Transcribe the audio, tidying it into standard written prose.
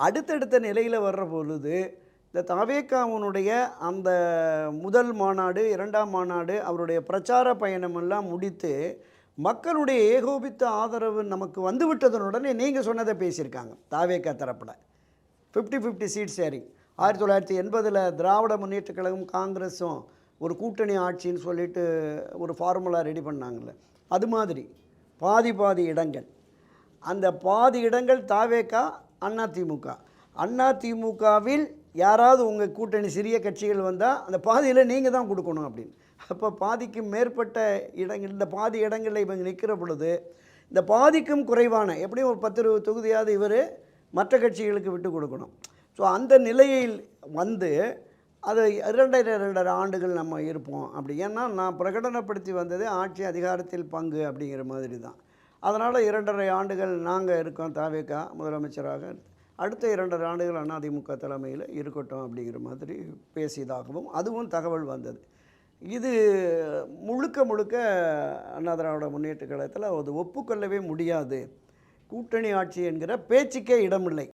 அடுத்தடுத்த நிலையில் வர்ற பொழுது இந்த தவேகாவினுடைய அந்த முதல் மாநாடு, 2ஆம் மாநாடு, அவருடைய பிரச்சார பயணமெல்லாம் முடித்து மக்களுடைய ஏகோபித்த ஆதரவு நமக்கு வந்துவிட்டதனுடனே நீங்கள் சொன்னதை பேசியிருக்காங்க தாவேகா தரப்பில் 50-50 சீட் ஷேரிங். 1980 திராவிட முன்னேற்றக் கழகம் காங்கிரஸும் ஒரு கூட்டணி ஆட்சின்னு சொல்லிட்டு ஒரு ஃபார்முலா ரெடி பண்ணாங்கல்ல, அது மாதிரி பாதி பாதி இடங்கள், அந்த பாதி இடங்கள் தாவேகா அதிமுக. அதிமுகவில் யாராவது உங்கள் கூட்டணி சிறிய கட்சிகள் வந்தால் அந்த பாதியில் நீங்கள் தான் கொடுக்கணும் அப்படின்னு. அப்போ பாதிக்கு மேற்பட்ட இடங்கள், இந்த பாதி இடங்களில் இவங்க நிற்கிற பொழுது இந்த பாதிக்கும் குறைவான எப்படியும் ஒரு 10-20 தொகுதியாவது இவர் மற்ற கட்சிகளுக்கு விட்டு கொடுக்கணும். ஸோ அந்த நிலையில் வந்து அது 2.5 ஆண்டுகள் நம்ம இருப்போம் அப்படி. ஏன்னா நான் பிரகடனப்படுத்தி வந்தது ஆட்சி அதிகாரத்தில் பங்கு அப்படிங்கிற மாதிரி தான். அதனால் 2.5 ஆண்டுகள் நாங்கள் இருக்கோம் தாவேகா முதலமைச்சராக, அடுத்த 2.5 ஆண்டுகள் அதிமுக தலைமையில் இருக்கட்டும் அப்படிங்கிற மாதிரி பேசியதாகவும் அதுவும் தகவல் வந்தது. இது முழுக்க முழுக்க அண்ணா திராவிட முன்னேற்ற கழகத்தில் அது ஒப்புக்கொள்ளவே முடியாது. கூட்டணி ஆட்சி என்கிற பேச்சுக்கே இடமில்லை.